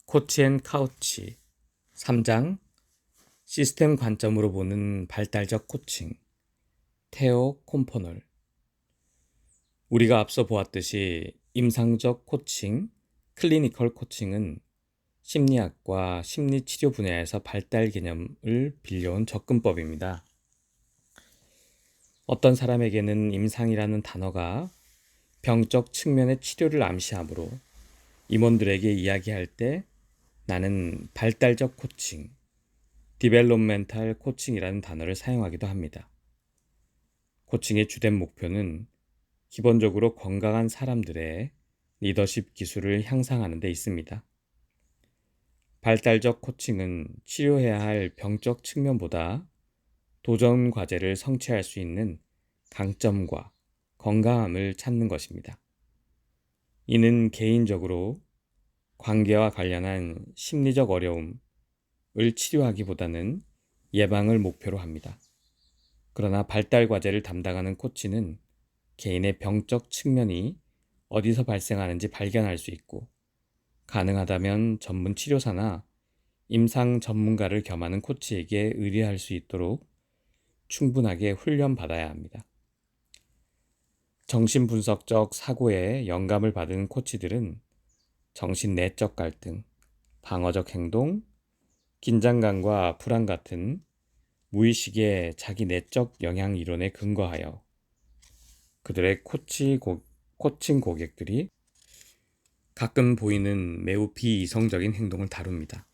코치앤카우치 3장 시스템 관점으로 보는 발달적 코칭 테오 콤퍼널. 우리가 앞서 보았듯이 임상적 코칭, 클리니컬 코칭은 심리학과 심리치료 분야에서 발달 개념을 빌려온 접근법입니다. 어떤 사람에게는 임상이라는 단어가 병적 측면의 치료를 암시하므로 임원들에게 이야기할 때 나는 발달적 코칭, 디벨롭멘탈 코칭이라는 단어를 사용하기도 합니다. 코칭의 주된 목표는 기본적으로 건강한 사람들의 리더십 기술을 향상하는 데 있습니다. 발달적 코칭은 치료해야 할 병적 측면보다 도전 과제를 성취할 수 있는 강점과 건강함을 찾는 것입니다. 이는 개인적으로 관계와 관련한 심리적 어려움을 치료하기보다는 예방을 목표로 합니다. 그러나 발달 과제를 담당하는 코치는 개인의 병적 측면이 어디서 발생하는지 발견할 수 있고, 가능하다면 전문 치료사나 임상 전문가를 겸하는 코치에게 의뢰할 수 있도록 충분하게 훈련받아야 합니다. 정신분석적 사고에 영감을 받은 코치들은 정신 내적 갈등, 방어적 행동, 긴장감과 불안 같은 무의식의 자기 내적 영향 이론에 근거하여 그들의 코칭 고객들이 가끔 보이는 매우 비이성적인 행동을 다룹니다.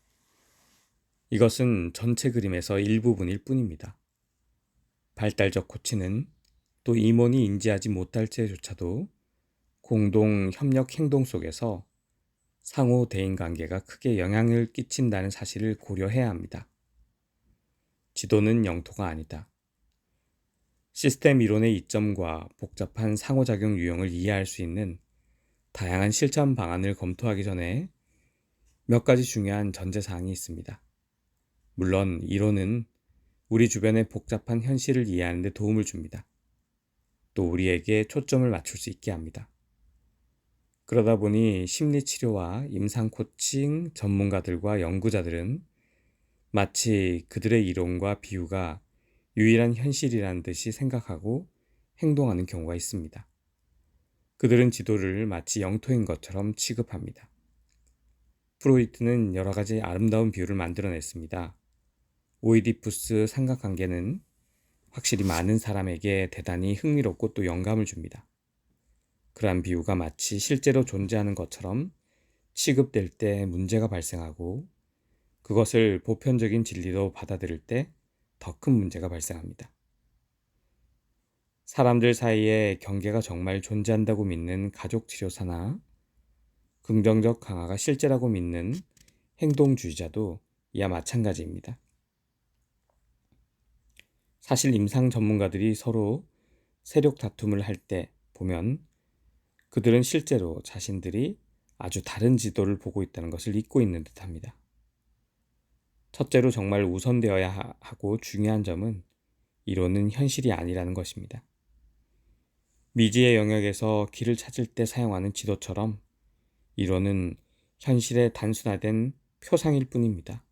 이것은 전체 그림에서 일부분일 뿐입니다. 발달적 코치는 또 임원이 인지하지 못할 때조차도 공동 협력 행동 속에서 상호 대인 관계가 크게 영향을 끼친다는 사실을 고려해야 합니다. 지도는 영토가 아니다. 시스템 이론의 이점과 복잡한 상호작용 유형을 이해할 수 있는 다양한 실천 방안을 검토하기 전에 몇 가지 중요한 전제사항이 있습니다. 물론 이론은 우리 주변의 복잡한 현실을 이해하는 데 도움을 줍니다. 또 우리에게 초점을 맞출 수 있게 합니다. 그러다 보니 심리치료와 임상코칭 전문가들과 연구자들은 마치 그들의 이론과 비유가 유일한 현실이라는 듯이 생각하고 행동하는 경우가 있습니다. 그들은 지도를 마치 영토인 것처럼 취급합니다. 프로이트는 여러 가지 아름다운 비유를 만들어냈습니다. 오이디푸스 삼각관계는 확실히 많은 사람에게 대단히 흥미롭고 또 영감을 줍니다. 그러한 비유가 마치 실제로 존재하는 것처럼 취급될 때 문제가 발생하고 그것을 보편적인 진리로 받아들일 때 더 큰 문제가 발생합니다. 사람들 사이에 경계가 정말 존재한다고 믿는 가족치료사나 긍정적 강화가 실제라고 믿는 행동주의자도 이와 마찬가지입니다. 사실 임상 전문가들이 서로 세력 다툼을 할 때 보면 그들은 실제로 자신들이 아주 다른 지도를 보고 있다는 것을 잊고 있는 듯합니다. 첫째로 정말 우선되어야 하고 중요한 점은 이론은 현실이 아니라는 것입니다. 미지의 영역에서 길을 찾을 때 사용하는 지도처럼 이론은 현실의 단순화된 표상일 뿐입니다.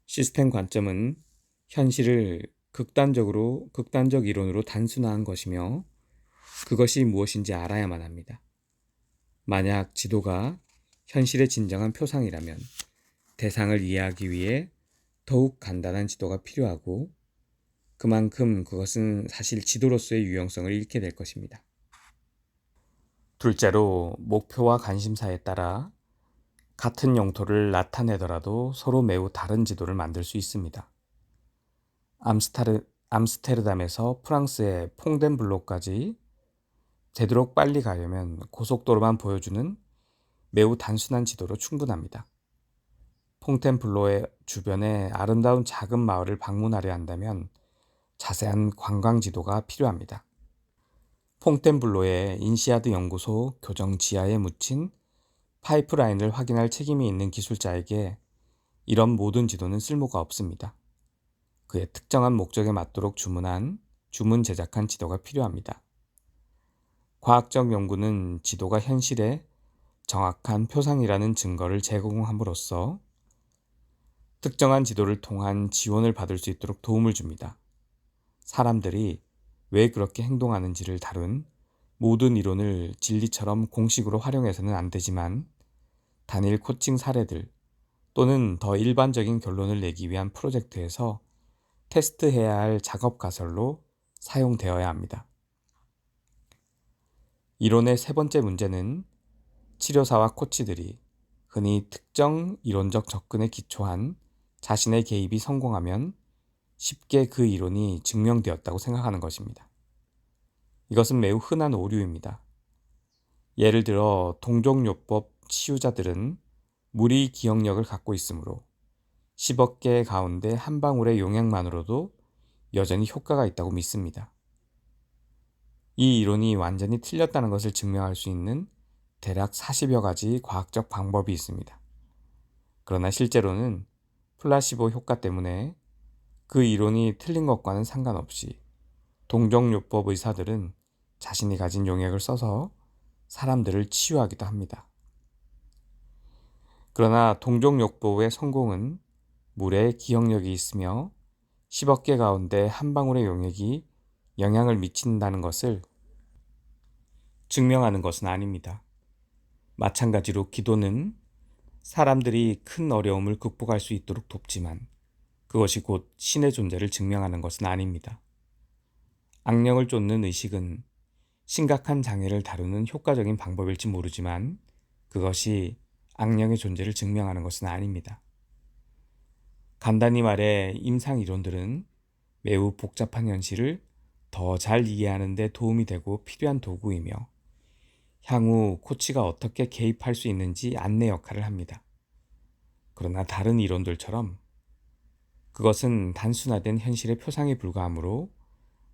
시스템 관점은 현실을 극단적 이론으로 단순화한 것이며 그것이 무엇인지 알아야만 합니다. 만약 지도가 현실의 진정한 표상이라면 대상을 이해하기 위해 더욱 간단한 지도가 필요하고 그만큼 그것은 사실 지도로서의 유용성을 잃게 될 것입니다. 둘째로 목표와 관심사에 따라 같은 영토를 나타내더라도 서로 매우 다른 지도를 만들 수 있습니다. 암스테르담에서 프랑스의 퐁덴블로까지 되도록 빨리 가려면 고속도로만 보여주는 매우 단순한 지도로 충분합니다. 퐁텐블로의 주변에 아름다운 작은 마을을 방문하려 한다면 자세한 관광 지도가 필요합니다. 퐁텐블로의 인시아드 연구소 교정 지하에 묻힌 파이프라인을 확인할 책임이 있는 기술자에게 이런 모든 지도는 쓸모가 없습니다. 그의 특정한 목적에 맞도록 주문 제작한 지도가 필요합니다. 과학적 연구는 지도가 현실에 정확한 표상이라는 증거를 제공함으로써 특정한 지도를 통한 지원을 받을 수 있도록 도움을 줍니다. 사람들이 왜 그렇게 행동하는지를 다룬 모든 이론을 진리처럼 공식으로 활용해서는 안 되지만 단일 코칭 사례들 또는 더 일반적인 결론을 내기 위한 프로젝트에서 테스트해야 할 작업 가설로 사용되어야 합니다. 이론의 세 번째 문제는 치료사와 코치들이 흔히 특정 이론적 접근에 기초한 자신의 개입이 성공하면 쉽게 그 이론이 증명되었다고 생각하는 것입니다. 이것은 매우 흔한 오류입니다. 예를 들어 동종요법 치유자들은 무리 기억력을 갖고 있으므로 10억 개 가운데 한 방울의 용액만으로도 여전히 효과가 있다고 믿습니다. 이 이론이 완전히 틀렸다는 것을 증명할 수 있는 대략 40여 가지 과학적 방법이 있습니다. 그러나 실제로는 플라시보 효과 때문에 그 이론이 틀린 것과는 상관없이 동종요법 의사들은 자신이 가진 용액을 써서 사람들을 치유하기도 합니다. 그러나 동종요법의 성공은 물에 기억력이 있으며 10억 개 가운데 한 방울의 용액이 영향을 미친다는 것을 증명하는 것은 아닙니다. 마찬가지로 기도는 사람들이 큰 어려움을 극복할 수 있도록 돕지만 그것이 곧 신의 존재를 증명하는 것은 아닙니다. 악령을 쫓는 의식은 심각한 장애를 다루는 효과적인 방법일지 모르지만 그것이 악령의 존재를 증명하는 것은 아닙니다. 간단히 말해 임상 이론들은 매우 복잡한 현실을 더 잘 이해하는 데 도움이 되고 필요한 도구이며 향후 코치가 어떻게 개입할 수 있는지 안내 역할을 합니다. 그러나 다른 이론들처럼 그것은 단순화된 현실의 표상에 불과하므로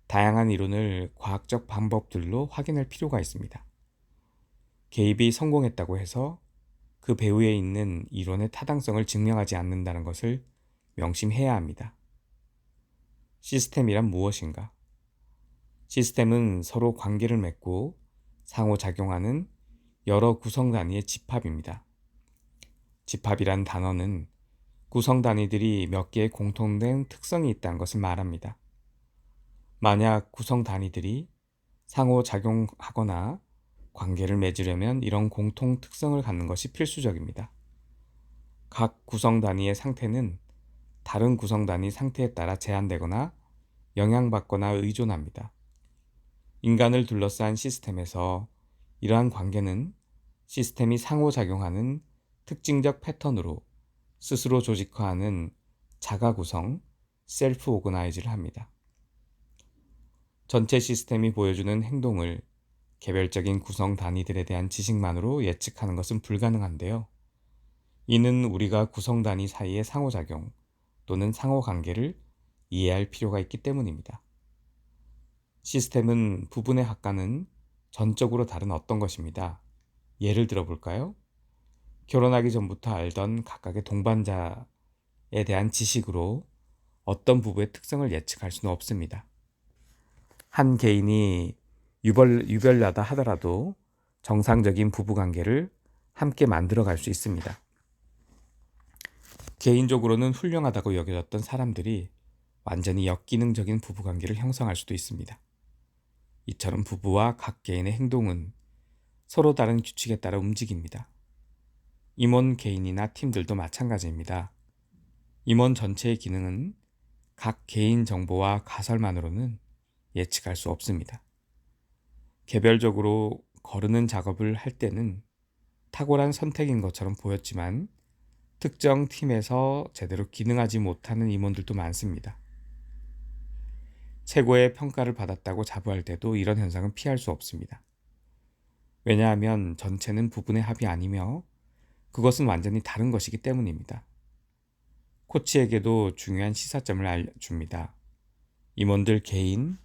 다양한 이론을 과학적 방법들로 확인할 필요가 있습니다. 개입이 성공했다고 해서 그 배후에 있는 이론의 타당성을 증명하지 않는다는 것을 명심해야 합니다. 시스템이란 무엇인가? 시스템은 서로 관계를 맺고 상호작용하는 여러 구성 단위의 집합입니다. 집합이란 단어는 구성 단위들이 몇 개의 공통된 특성이 있다는 것을 말합니다. 만약 구성 단위들이 상호작용하거나 관계를 맺으려면 이런 공통 특성을 갖는 것이 필수적입니다. 각 구성 단위의 상태는 다른 구성 단위 상태에 따라 제한되거나 영향받거나 의존합니다. 인간을 둘러싼 시스템에서 이러한 관계는 시스템이 상호작용하는 특징적 패턴으로 스스로 조직화하는 자가 구성, 셀프 오거나이즈를 합니다. 전체 시스템이 보여주는 행동을 개별적인 구성 단위들에 대한 지식만으로 예측하는 것은 불가능한데요. 이는 우리가 구성 단위 사이의 상호작용 또는 상호관계를 이해할 필요가 있기 때문입니다. 시스템은 부분의 학과는 전적으로 다른 어떤 것입니다. 예를 들어 볼까요? 결혼하기 전부터 알던 각각의 동반자에 대한 지식으로 어떤 부부의 특성을 예측할 수는 없습니다. 한 개인이 유별나다 하더라도 정상적인 부부관계를 함께 만들어갈 수 있습니다. 개인적으로는 훌륭하다고 여겨졌던 사람들이 완전히 역기능적인 부부관계를 형성할 수도 있습니다. 이처럼 부부와 각 개인의 행동은 서로 다른 규칙에 따라 움직입니다. 임원 개인이나 팀들도 마찬가지입니다. 임원 전체의 기능은 각 개인 정보와 가설만으로는 예측할 수 없습니다. 개별적으로 거르는 작업을 할 때는 탁월한 선택인 것처럼 보였지만 특정 팀에서 제대로 기능하지 못하는 임원들도 많습니다. 최고의 평가를 받았다고 자부할 때도 이런 현상은 피할 수 없습니다. 왜냐하면 전체는 부분의 합이 아니며 그것은 완전히 다른 것이기 때문입니다. 코치에게도 중요한 시사점을 알려줍니다. 임원들 개인,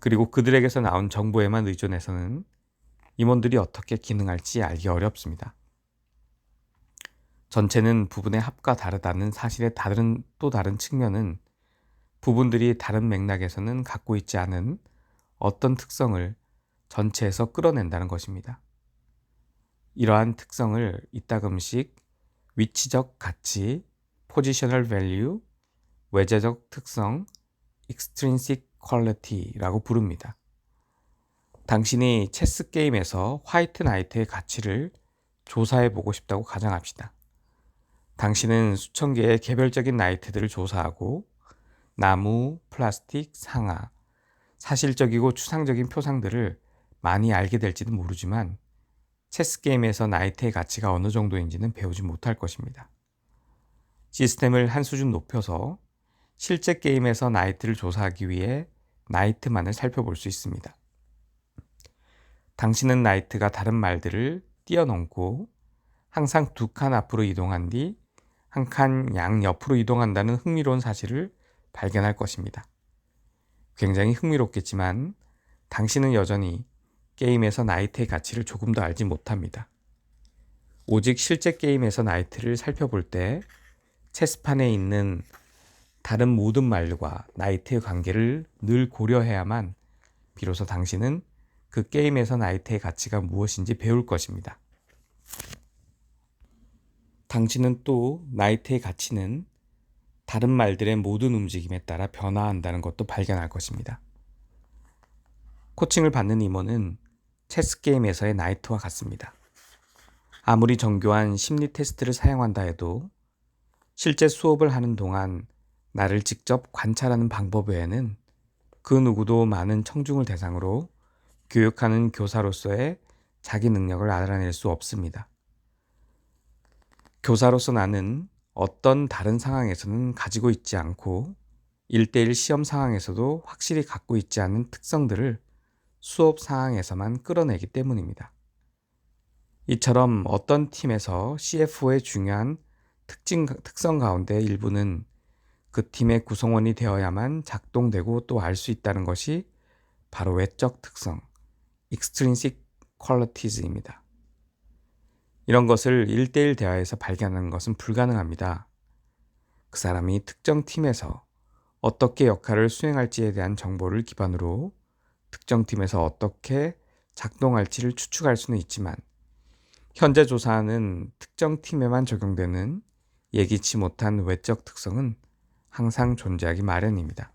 그리고 그들에게서 나온 정보에만 의존해서는 임원들이 어떻게 기능할지 알기 어렵습니다. 전체는 부분의 합과 다르다는 사실의 또 다른 측면은 부분들이 다른 맥락에서는 갖고 있지 않은 어떤 특성을 전체에서 끌어낸다는 것입니다. 이러한 특성을 이따금씩 위치적 가치, 포지셔널 밸류, 외재적 특성, extrinsic quality라고 부릅니다. 당신이 체스 게임에서 화이트 나이트의 가치를 조사해 보고 싶다고 가정합시다. 당신은 수천 개의 개별적인 나이트들을 조사하고 나무, 플라스틱, 상아, 사실적이고 추상적인 표상들을 많이 알게 될지도 모르지만 체스 게임에서 나이트의 가치가 어느 정도인지는 배우지 못할 것입니다. 시스템을 한 수준 높여서 실제 게임에서 나이트를 조사하기 위해 나이트만을 살펴볼 수 있습니다. 당신은 나이트가 다른 말들을 뛰어넘고 항상 2칸 앞으로 이동한 뒤 한 칸 양옆으로 이동한다는 흥미로운 사실을 발견할 것입니다. 굉장히 흥미롭겠지만 당신은 여전히 게임에서 나이트의 가치를 조금 더 알지 못합니다. 오직 실제 게임에서 나이트를 살펴볼 때 체스판에 있는 다른 모든 말과 나이트의 관계를 늘 고려해야만 비로소 당신은 그 게임에서 나이트의 가치가 무엇인지 배울 것입니다. 당신은 또 나이트의 가치는 다른 말들의 모든 움직임에 따라 변화한다는 것도 발견할 것입니다. 코칭을 받는 임원은 체스 게임에서의 나이트와 같습니다. 아무리 정교한 심리 테스트를 사용한다 해도 실제 수업을 하는 동안 나를 직접 관찰하는 방법 외에는 그 누구도 많은 청중을 대상으로 교육하는 교사로서의 자기 능력을 알아낼 수 없습니다. 교사로서 나는 어떤 다른 상황에서는 가지고 있지 않고 1대1 시험 상황에서도 확실히 갖고 있지 않은 특성들을 수업 상황에서만 끌어내기 때문입니다. 이처럼 어떤 팀에서 CFO의 중요한 특성 가운데 일부는 그 팀의 구성원이 되어야만 작동되고 또 알 수 있다는 것이 바로 외적 특성, extrinsic qualities입니다. 이런 것을 1대1 대화에서 발견하는 것은 불가능합니다. 그 사람이 특정 팀에서 어떻게 역할을 수행할지에 대한 정보를 기반으로 특정 팀에서 어떻게 작동할지를 추측할 수는 있지만 현재 조사하는 특정 팀에만 적용되는 예기치 못한 외적 특성은 항상 존재하기 마련입니다.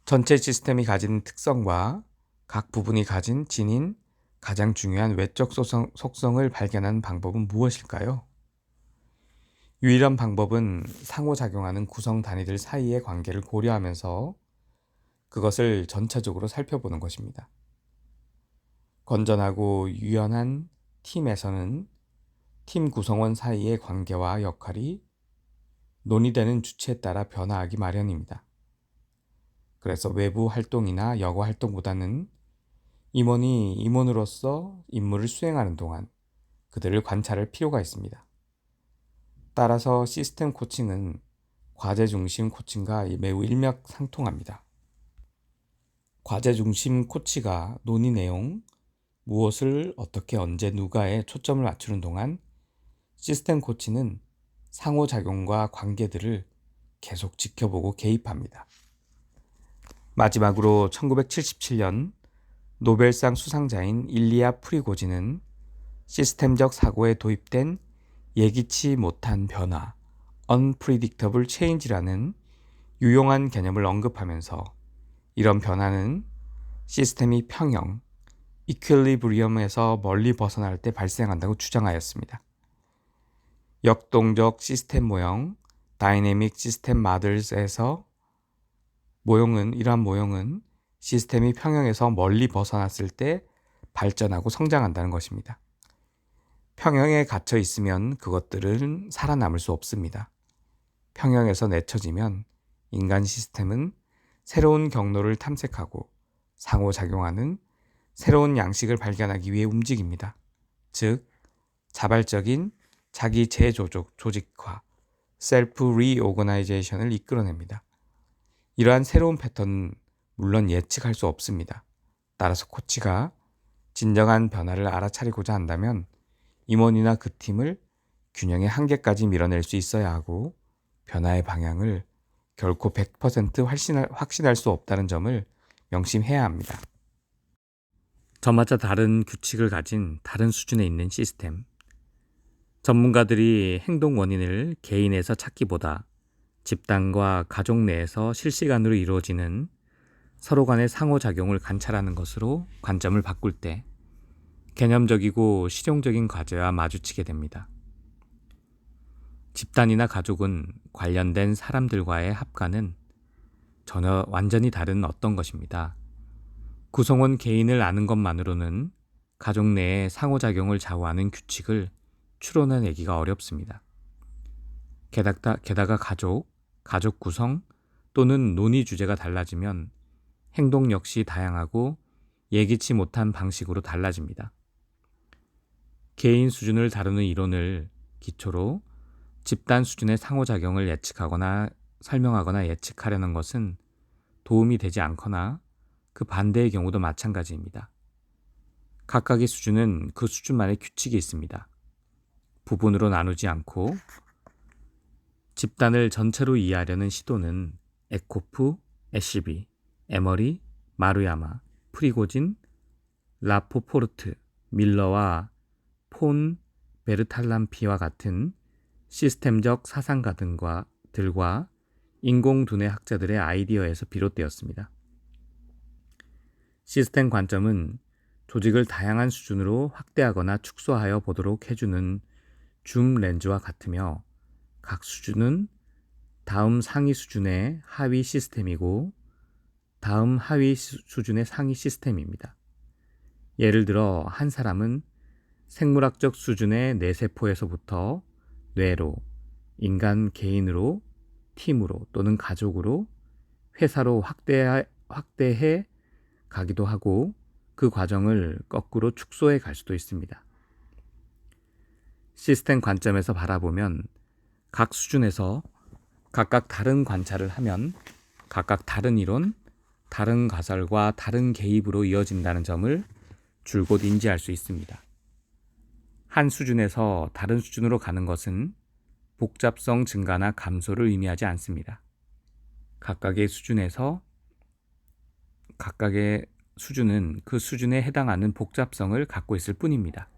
전체 시스템이 가진 특성과 각 부분이 가진 지닌 가장 중요한 외적 속성을 발견하는 방법은 무엇일까요? 유일한 방법은 상호작용하는 구성 단위들 사이의 관계를 고려하면서 그것을 전체적으로 살펴보는 것입니다. 건전하고 유연한 팀에서는 팀 구성원 사이의 관계와 역할이 논의되는 주체에 따라 변화하기 마련입니다. 그래서 외부 활동이나 여고 활동보다는 임원이 임원으로서 임무를 수행하는 동안 그들을 관찰할 필요가 있습니다. 따라서 시스템 코칭은 과제 중심 코칭과 매우 일맥상통합니다. 과제 중심 코치가 논의 내용, 무엇을 어떻게 언제 누가에 초점을 맞추는 동안 시스템 코치는 상호작용과 관계들을 계속 지켜보고 개입합니다. 마지막으로 1977년 노벨상 수상자인 일리아 프리고진은 시스템적 사고에 도입된 예기치 못한 변화, unpredictable change라는 유용한 개념을 언급하면서 이런 변화는 시스템이 평형, equilibrium에서 멀리 벗어날 때 발생한다고 주장하였습니다. 역동적 시스템 모형, Dynamic System Models에서 이러한 모형은 시스템이 평형에서 멀리 벗어났을 때 발전하고 성장한다는 것입니다. 평형에 갇혀 있으면 그것들은 살아남을 수 없습니다. 평형에서 내쳐지면 인간 시스템은 새로운 경로를 탐색하고 상호작용하는 새로운 양식을 발견하기 위해 움직입니다. 즉, 자발적인 자기 조직화, 셀프 리오거나이제이션을 이끌어냅니다. 이러한 새로운 패턴은 물론 예측할 수 없습니다. 따라서 코치가 진정한 변화를 알아차리고자 한다면 임원이나 그 팀을 균형의 한계까지 밀어낼 수 있어야 하고 변화의 방향을 결코 100% 확신할 수 없다는 점을 명심해야 합니다. 저마다 다른 규칙을 가진 다른 수준에 있는 시스템. 전문가들이 행동 원인을 개인에서 찾기보다 집단과 가족 내에서 실시간으로 이루어지는 서로 간의 상호작용을 관찰하는 것으로 관점을 바꿀 때 개념적이고 실용적인 과제와 마주치게 됩니다. 집단이나 가족은 관련된 사람들과의 합가는 전혀 완전히 다른 어떤 것입니다. 구성원 개인을 아는 것만으로는 가족 내의 상호작용을 좌우하는 규칙을 추론해내기가 어렵습니다. 게다가 가족 구성 또는 논의 주제가 달라지면 행동 역시 다양하고 예기치 못한 방식으로 달라집니다. 개인 수준을 다루는 이론을 기초로 집단 수준의 상호작용을 예측하거나 설명하거나 예측하려는 것은 도움이 되지 않거나 그 반대의 경우도 마찬가지입니다. 각각의 수준은 그 수준만의 규칙이 있습니다. 부분으로 나누지 않고 집단을 전체로 이해하려는 시도는 에코프, 애쉬비, 에머리, 마루야마, 프리고진, 라포포르트, 밀러와 폰 베르탈람피와 같은 시스템적 사상가들과 인공두뇌 학자들의 아이디어에서 비롯되었습니다. 시스템 관점은 조직을 다양한 수준으로 확대하거나 축소하여 보도록 해주는 줌 렌즈와 같으며 각 수준은 다음 상위 수준의 하위 시스템이고 다음 하위 수준의 상위 시스템입니다. 예를 들어 한 사람은 생물학적 수준의 뇌세포에서부터 뇌로, 인간 개인으로, 팀으로 또는 가족으로, 회사로 확대해 가기도 하고 그 과정을 거꾸로 축소해 갈 수도 있습니다. 시스템 관점에서 바라보면 각 수준에서 각각 다른 관찰을 하면 각각 다른 이론, 다른 가설과 다른 개입으로 이어진다는 점을 줄곧 인지할 수 있습니다. 한 수준에서 다른 수준으로 가는 것은 복잡성 증가나 감소를 의미하지 않습니다. 각각의 수준은 그 수준에 해당하는 복잡성을 갖고 있을 뿐입니다.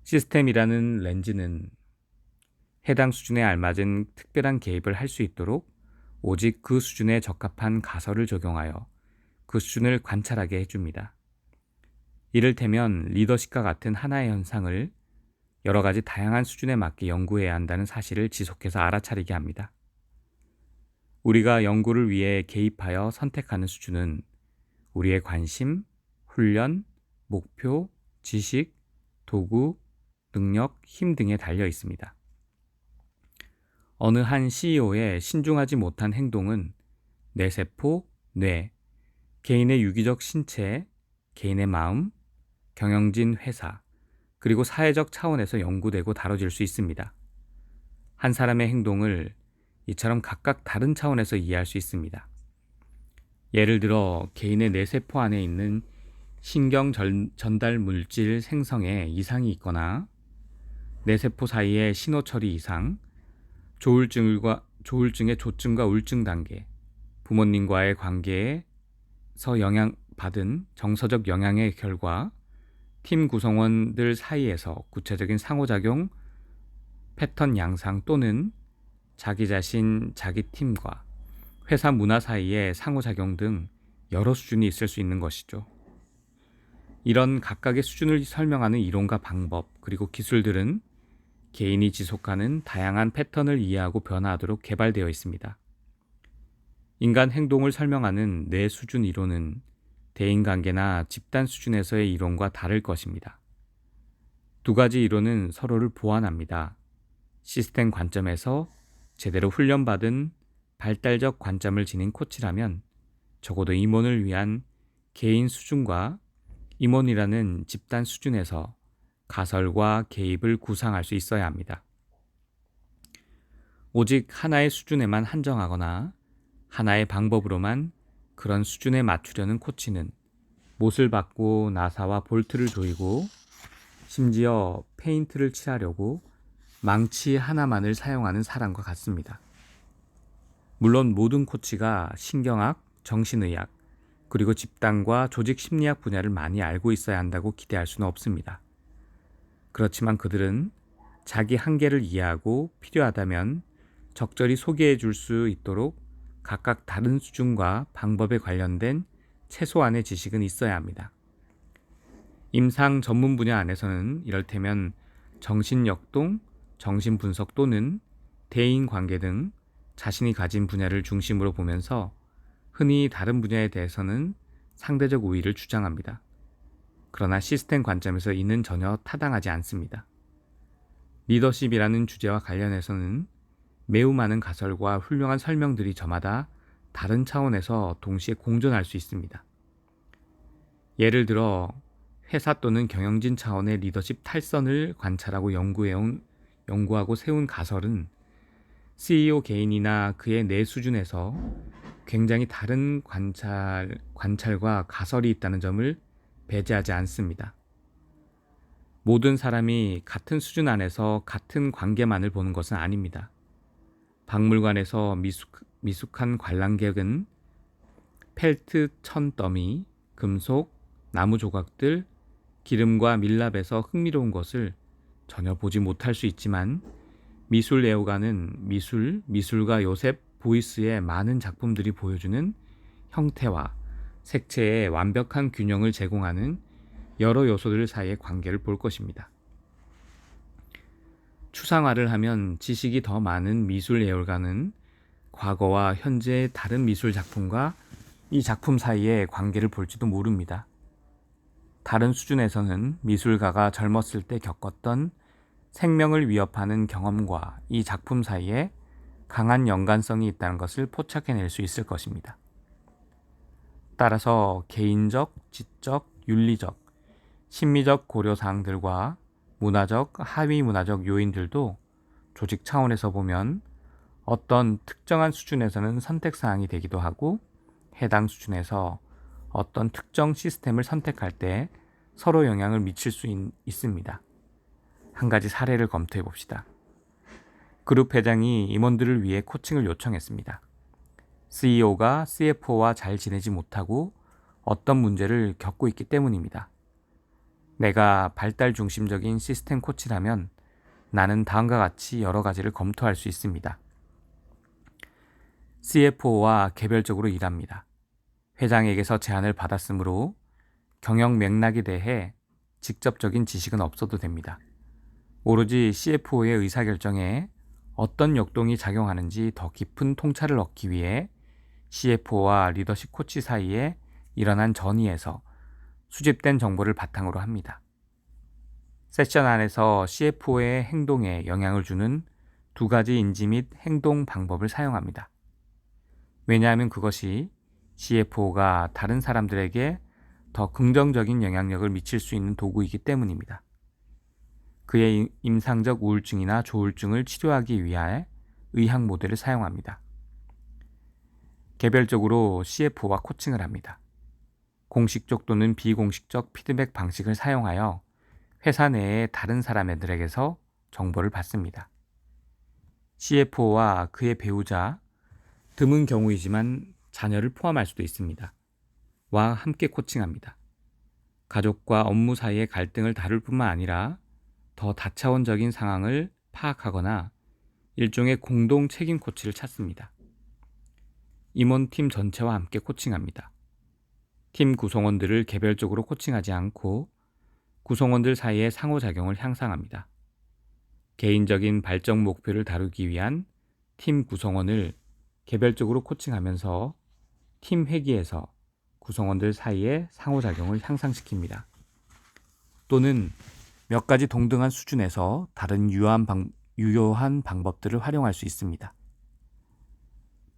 시스템이라는 렌즈는 해당 수준에 알맞은 특별한 개입을 할 수 있도록 오직 그 수준에 적합한 가설을 적용하여 그 수준을 관찰하게 해줍니다. 이를테면 리더십과 같은 하나의 현상을 여러 가지 다양한 수준에 맞게 연구해야 한다는 사실을 지속해서 알아차리게 합니다. 우리가 연구를 위해 개입하여 선택하는 수준은 우리의 관심, 훈련, 목표, 지식, 도구, 능력, 힘 등에 달려 있습니다. 어느 한 CEO의 신중하지 못한 행동은 뇌세포, 뇌, 개인의 유기적 신체, 개인의 마음, 경영진 회사, 그리고 사회적 차원에서 연구되고 다뤄질 수 있습니다. 한 사람의 행동을 이처럼 각각 다른 차원에서 이해할 수 있습니다. 예를 들어 개인의 뇌세포 안에 있는 신경 전달 물질 생성에 이상이 있거나 뇌세포 사이의 신호 처리 이상, 조울증의 조증과 우울증 단계, 부모님과의 관계에서 영향받은 정서적 영향의 결과, 팀 구성원들 사이에서 구체적인 상호작용, 패턴 양상 또는 자기 자신, 자기 팀과 회사 문화 사이의 상호작용 등 여러 수준이 있을 수 있는 것이죠. 이런 각각의 수준을 설명하는 이론과 방법, 그리고 기술들은 개인이 지속하는 다양한 패턴을 이해하고 변화하도록 개발되어 있습니다. 인간 행동을 설명하는 뇌 수준 이론은 대인관계나 집단 수준에서의 이론과 다를 것입니다. 두 가지 이론은 서로를 보완합니다. 시스템 관점에서 제대로 훈련받은 발달적 관점을 지닌 코치라면 적어도 임원을 위한 개인 수준과 임원이라는 집단 수준에서 가설과 개입을 구상할 수 있어야 합니다. 오직 하나의 수준에만 한정하거나 하나의 방법으로만 그런 수준에 맞추려는 코치는 못을 받고 나사와 볼트를 조이고 심지어 페인트를 칠하려고 망치 하나만을 사용하는 사람과 같습니다. 물론 모든 코치가 신경학, 정신의학, 그리고 집단과 조직 심리학 분야를 많이 알고 있어야 한다고 기대할 수는 없습니다. 그렇지만 그들은 자기 한계를 이해하고 필요하다면 적절히 소개해 줄 수 있도록 각각 다른 수준과 방법에 관련된 최소한의 지식은 있어야 합니다. 임상 전문 분야 안에서는 이를테면 정신역동, 정신분석 또는 대인관계 등 자신이 가진 분야를 중심으로 보면서 흔히 다른 분야에 대해서는 상대적 우위를 주장합니다. 그러나 시스템 관점에서 이는 전혀 타당하지 않습니다. 리더십이라는 주제와 관련해서는 매우 많은 가설과 훌륭한 설명들이 저마다 다른 차원에서 동시에 공존할 수 있습니다. 예를 들어 회사 또는 경영진 차원의 리더십 탈선을 관찰하고 연구하고 세운 가설은 CEO 개인이나 그의 내 수준에서 굉장히 다른 관찰과 가설이 있다는 점을 배제하지 않습니다. 모든 사람이 같은 수준 안에서 같은 관계만을 보는 것은 아닙니다. 박물관에서 미숙한 관람객은 펠트 천 더미, 금속, 나무 조각들, 기름과 밀랍에서 흥미로운 것을 전혀 보지 못할 수 있지만 미술 애호가는 미술가 요셉 보이스의 많은 작품들이 보여주는 형태와 색채의 완벽한 균형을 제공하는 여러 요소들 사이의 관계를 볼 것입니다. 추상화를 하면 지식이 더 많은 미술 애호가는 과거와 현재의 다른 미술 작품과 이 작품 사이의 관계를 볼지도 모릅니다. 다른 수준에서는 미술가가 젊었을 때 겪었던 생명을 위협하는 경험과 이 작품 사이에 강한 연관성이 있다는 것을 포착해낼 수 있을 것입니다. 따라서 개인적, 지적, 윤리적, 심리적 고려사항들과 문화적, 하위 문화적 요인들도 조직 차원에서 보면 어떤 특정한 수준에서는 선택사항이 되기도 하고 해당 수준에서 어떤 특정 시스템을 선택할 때 서로 영향을 미칠 수 있습니다. 한 가지 사례를 검토해 봅시다. 그룹 회장이 임원들을 위해 코칭을 요청했습니다. CEO가 CFO와 잘 지내지 못하고 어떤 문제를 겪고 있기 때문입니다. 내가 발달 중심적인 시스템 코치라면 나는 다음과 같이 여러 가지를 검토할 수 있습니다. CFO와 개별적으로 일합니다. 회장에게서 제안을 받았으므로 경영 맥락에 대해 직접적인 지식은 없어도 됩니다. 오로지 CFO의 의사결정에 어떤 역동이 작용하는지 더 깊은 통찰을 얻기 위해 CFO와 리더십 코치 사이에 일어난 전의에서 수집된 정보를 바탕으로 합니다. 세션 안에서 CFO의 행동에 영향을 주는 두 가지 인지 및 행동 방법을 사용합니다. 왜냐하면 그것이 CFO가 다른 사람들에게 더 긍정적인 영향력을 미칠 수 있는 도구이기 때문입니다. 그의 임상적 우울증이나 조울증을 치료하기 위해 의학 모델을 사용합니다. 개별적으로 CFO와 코칭을 합니다. 공식적 또는 비공식적 피드백 방식을 사용하여 회사 내의 다른 사람들에게서 정보를 받습니다. CFO와 그의 배우자, 드문 경우이지만 자녀를 포함할 수도 있습니다. 와 함께 코칭합니다. 가족과 업무 사이의 갈등을 다룰 뿐만 아니라 더 다차원적인 상황을 파악하거나 일종의 공동 책임 코치를 찾습니다. 임원팀 전체와 함께 코칭합니다. 팀 구성원들을 개별적으로 코칭하지 않고 구성원들 사이의 상호작용을 향상합니다. 개인적인 발전 목표를 다루기 위한 팀 구성원을 개별적으로 코칭하면서 팀 회의에서 구성원들 사이의 상호작용을 향상시킵니다. 또는 몇 가지 동등한 수준에서 다른 유효한 방법들을 활용할 수 있습니다.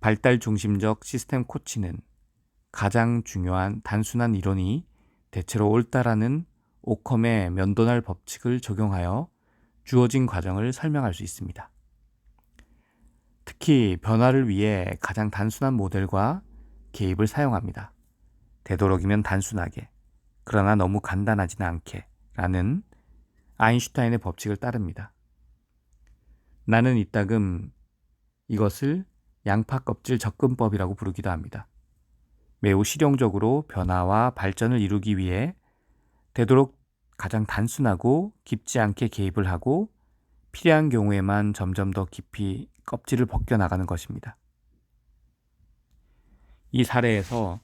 발달 중심적 시스템 코치는 가장 중요한 단순한 이론이 대체로 옳다라는 오컴의 면도날 법칙을 적용하여 주어진 과정을 설명할 수 있습니다. 특히 변화를 위해 가장 단순한 모델과 개입을 사용합니다. 되도록이면 단순하게, 그러나 너무 간단하지는 않게 라는 아인슈타인의 법칙을 따릅니다. 나는 이따금 이것을 양파 껍질 접근법이라고 부르기도 합니다. 매우 실용적으로 변화와 발전을 이루기 위해 되도록 가장 단순하고 깊지 않게 개입을 하고 필요한 경우에만 점점 더 깊이 껍질을 벗겨나가는 것입니다. 이 사례에서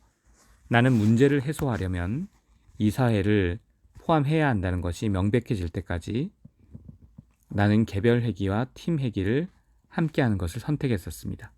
나는 문제를 해소하려면 이 사회를 포함해야 한다는 것이 명백해질 때까지 나는 개별 회귀와 팀 회귀를 함께하는 것을 선택했었습니다.